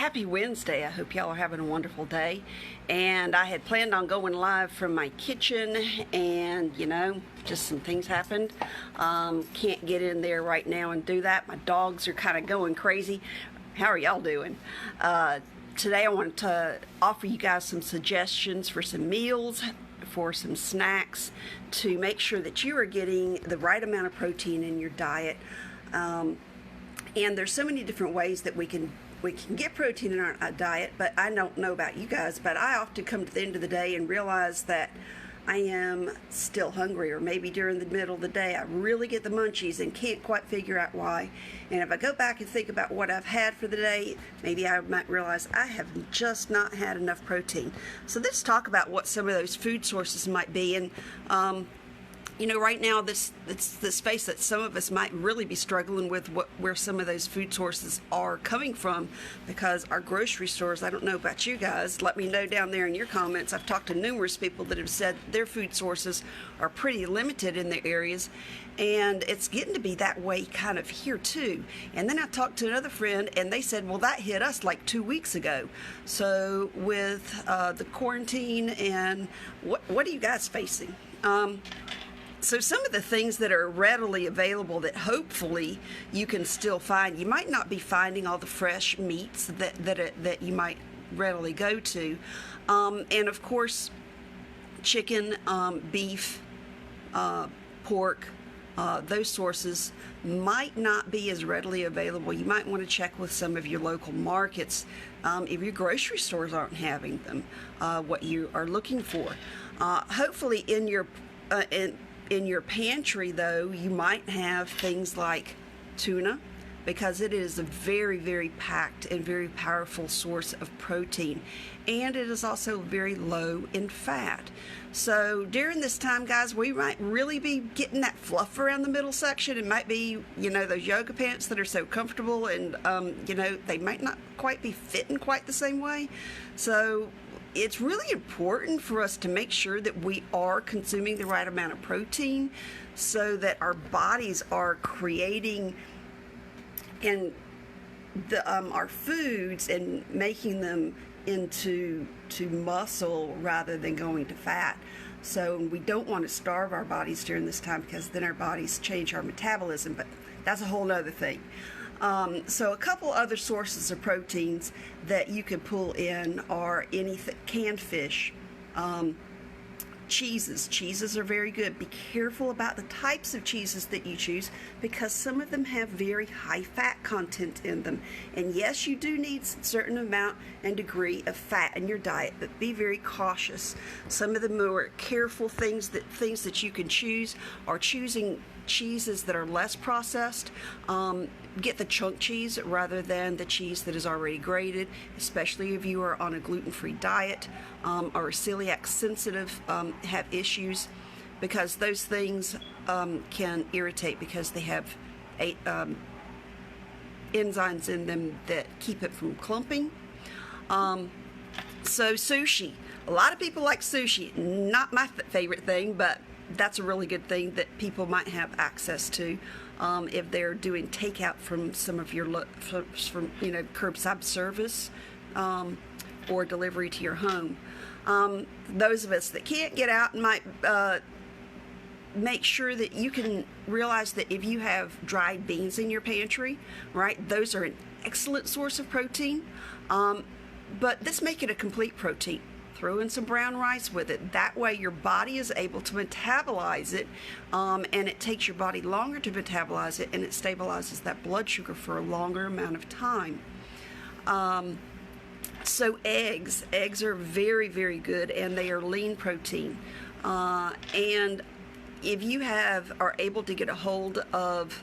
Happy Wednesday. I hope y'all are having a wonderful day. And I had planned on going live from my kitchen, and just some things happened. Can't get in there right now and do that. My dogs are kind of going crazy. How are y'all doing? Today I wanted to offer you guys some suggestions for some meals, for some snacks, to make sure that you are getting the right amount of protein in your diet. And there's so many different ways that we can get protein in our diet, but I don't know about you guys, but I often come to the end of the day and realize that I am still hungry, or maybe during the middle of the day I really get the munchies and can't quite figure out why. And if I go back and think about what I've had for the day, maybe I might realize I have just not had enough protein. So let's talk about what some of those food sources might be. And right now, it's the space that some of us might really be struggling with, where some of those food sources are coming from, because our grocery stores, I don't know about you guys, let me know down there in your comments. I've talked to numerous people that have said their food sources are pretty limited in their areas, and it's getting to be that way kind of here too. And then I talked to another friend, and they said, well, that hit us like 2 weeks ago. So with the quarantine, and what are you guys facing? So some of the things that are readily available that hopefully you can still find, you might not be finding all the fresh meats that you might readily go to. And of course, chicken, beef, pork, those sources might not be as readily available. You might want to check with some of your local markets if your grocery stores aren't having them, what you are looking for. Hopefully in your pantry, though, you might have things like tuna, because it is a very, very packed and very powerful source of protein, and it is also very low in fat. So during this time, guys, we might really be getting that fluff around the middle section. It might be, those yoga pants that are so comfortable, and they might not quite be fitting quite the same way. So it's really important for us to make sure that we are consuming the right amount of protein, so that our bodies are creating our foods and making them into muscle rather than going to fat. So we don't want to starve our bodies during this time, because then our bodies change our metabolism, but that's a whole other thing. So a couple other sources of proteins that you can pull in are anything, canned fish, cheeses. Cheeses are very good. Be careful about the types of cheeses that you choose, because some of them have very high fat content in them. And yes, you do need a certain amount and degree of fat in your diet, but be very cautious. Some of the more careful things that you can choose are choosing cheeses that are less processed. Get the chunk cheese rather than the cheese that is already grated, especially if you are on a gluten-free diet or celiac sensitive, have issues, because those things can irritate, because they have enzymes in them that keep it from clumping. So sushi. A lot of people like sushi. Not my favorite thing, but that's a really good thing that people might have access to if they're doing takeout from some of your curbside service or delivery to your home. Those of us that can't get out might make sure that you can realize that if you have dried beans in your pantry, right, those are an excellent source of protein. But let's make it a complete protein. Throw in some brown rice with it. That way your body is able to metabolize it, and it takes your body longer to metabolize it, and it stabilizes that blood sugar for a longer amount of time. So eggs are very, very good, and they are lean protein. And if you are able to get a hold of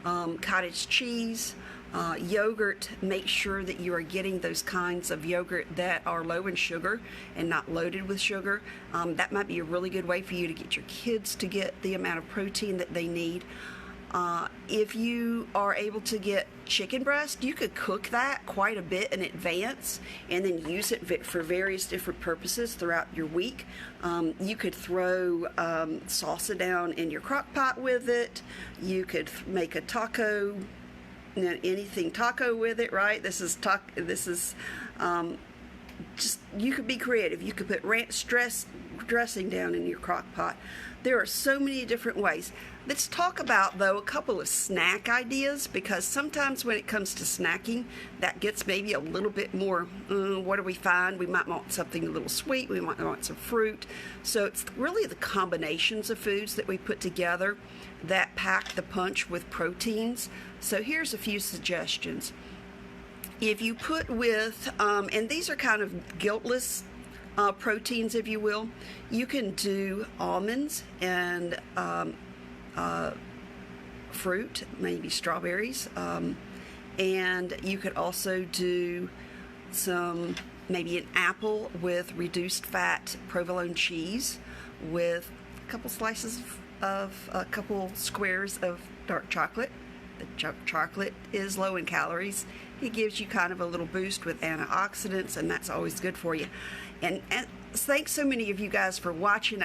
cottage cheese, yogurt, make sure that you are getting those kinds of yogurt that are low in sugar and not loaded with sugar. That might be a really good way for you to get your kids to get the amount of protein that they need. If you are able to get chicken breast, you could cook that quite a bit in advance and then use it for various different purposes throughout your week. You could throw salsa down in your crock pot with it. You could make a taco anything taco with it, right? This is just, you could be creative. You could put ranch dressing down in your crock pot. There are so many different ways. Let's talk about, though, a couple of snack ideas, because sometimes when it comes to snacking, that gets maybe a little bit more, what do we find? We might want something a little sweet. We might want some fruit. So it's really the combinations of foods that we put together that pack the punch with proteins. So here's a few suggestions. If you put with, and these are kind of guiltless proteins, if you will, you can do almonds and fruit, maybe strawberries, and you could also do maybe an apple with reduced fat provolone cheese with a couple slices of a couple squares of dark chocolate. The chocolate is low in calories. It gives you kind of a little boost with antioxidants, and that's always good for you. And thanks so many of you guys for watching.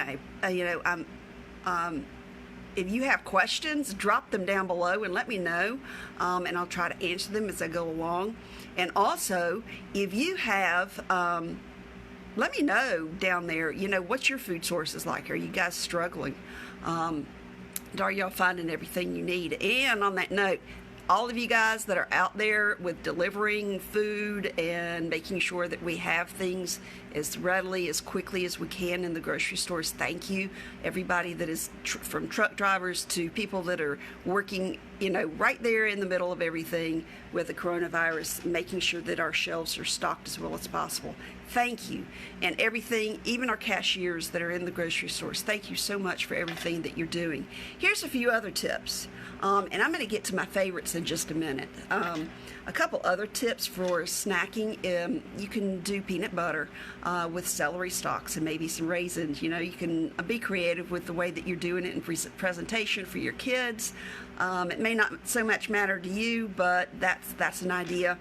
If you have questions, drop them down below and let me know, and I'll try to answer them as I go along. And also, if you have, let me know down there, what's your food sources like? Are you guys struggling? Are y'all finding everything you need? And on that note, all of you guys that are out there with delivering food and making sure that we have things as readily, as quickly as we can in the grocery stores, thank you. Everybody that is from truck drivers to people that are working, right there in the middle of everything with the coronavirus, making sure that our shelves are stocked as well as possible. Thank you. And everything, even our cashiers that are in the grocery stores, thank you so much for everything that you're doing. Here's a few other tips. And I'm going to get to my favorites in just a minute. A couple other tips for snacking. You can do peanut butter with celery stalks and maybe some raisins. You can be creative with the way that you're doing it in presentation for your kids. It may not so much matter to you, but that's an idea.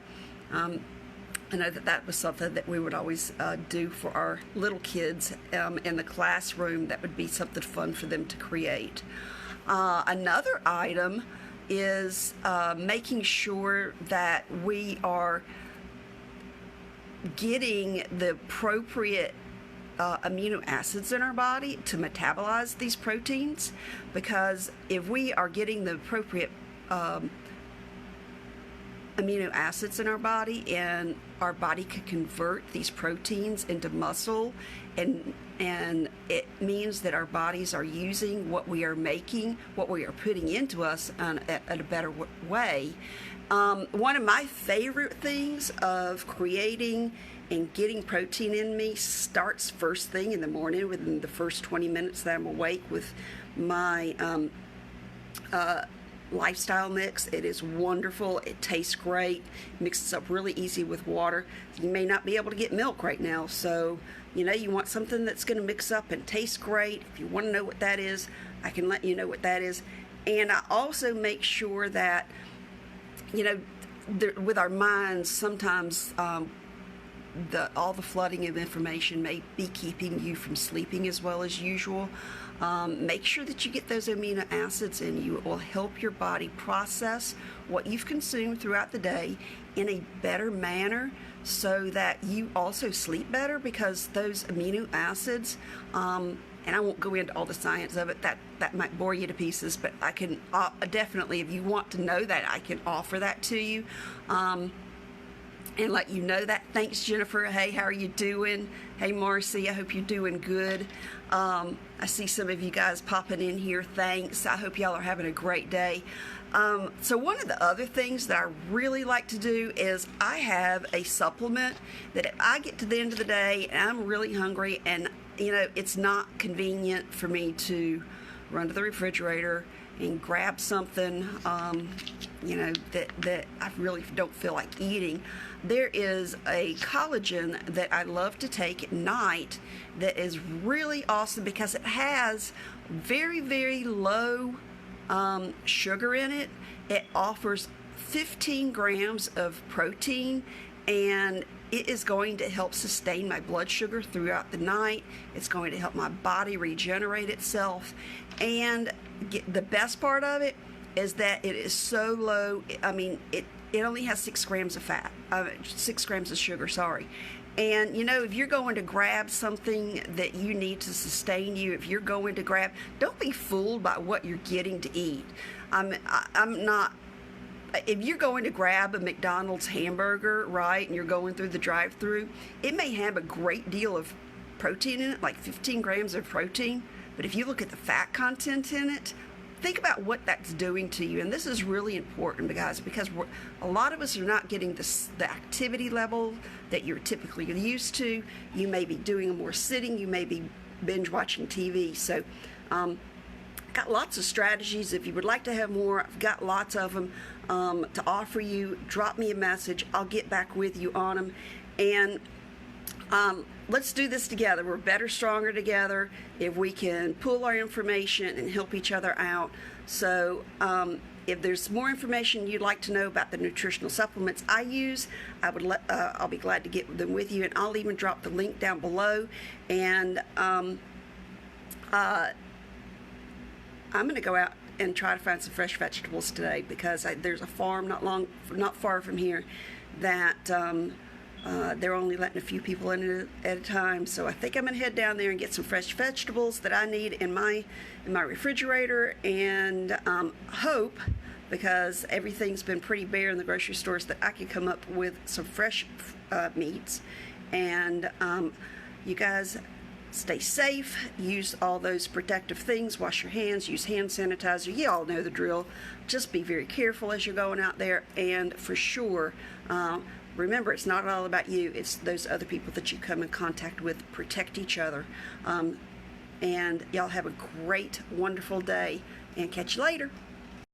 I know that was something that we would always do for our little kids in the classroom. That would be something fun for them to create. Another item is making sure that we are getting the appropriate amino acids in our body to metabolize these proteins, because if we are getting the appropriate amino acids in our body, and our body can convert these proteins into muscle, and it means that our bodies are using what we are making, what we are putting into us at a better way. One of my favorite things of creating and getting protein in me starts first thing in the morning, within the first 20 minutes that I'm awake, with my lifestyle mix. It is wonderful. It tastes great. Mixes up really easy with water. You may not be able to get milk right now, so you want something that's going to mix up and taste great. If you want to know what that is, I can let you know what that is. And I also make sure that with our minds, sometimes all the flooding of information may be keeping you from sleeping as well as usual. Make sure that you get those amino acids in you. It will help your body process what you've consumed throughout the day in a better manner, so that you also sleep better, because those amino acids, and I won't go into all the science of it, that might bore you to pieces, but I can definitely, if you want to know that, I can offer that to you. And let you know that. Thanks, Jennifer. Hey, how are you doing? Hey, Marcy, I hope you're doing good. I see some of you guys popping in here. Thanks. I hope y'all are having a great day. So one of the other things that I really like to do is I have a supplement that if I get to the end of the day and I'm really hungry, and it's not convenient for me to run to the refrigerator and grab something that I really don't feel like eating. There is a collagen that I love to take at night that is really awesome, because it has very, very low sugar in it. It offers 15 grams of protein, and it is going to help sustain my blood sugar throughout the night. It's going to help my body regenerate itself, and the best part of it, is that it is so low. I mean, it only has 6 grams of fat, 6 grams of sugar, sorry. And you know, if you're going to grab something that you need to sustain you, if you're going to grab, don't be fooled by what you're getting to eat. I'm not. If you're going to grab a McDonald's hamburger, right, and you're going through the drive-through, it may have a great deal of protein in it, like 15 grams of protein. But if you look at the fat content in it, think about what that's doing to you. And this is really important, guys, because a lot of us are not getting the activity level that you're typically used to. You may be doing more sitting. You may be binge watching TV. So got lots of strategies. If you would like to have more, I've got lots of them to offer you. Drop me a message. I'll get back with you on them. And let's do this together. We're better, stronger together if we can pull our information and help each other out. So if there's more information you'd like to know about the nutritional supplements I use, I'll be glad to get them with you, and I'll even drop the link down below. And I'm going to go out and try to find some fresh vegetables today, because there's a farm not far from here that they're only letting a few people in at a time. So I think I'm going to head down there and get some fresh vegetables that I need in my refrigerator, and hope, because everything's been pretty bare in the grocery stores, that I can come up with some fresh meats. And you guys, stay safe, use all those protective things, wash your hands, use hand sanitizer. You all know the drill. Just be very careful as you're going out there, and for sure, remember, it's not all about you, it's those other people that you come in contact with. Protect each other. And y'all have a great, wonderful day, and catch you later.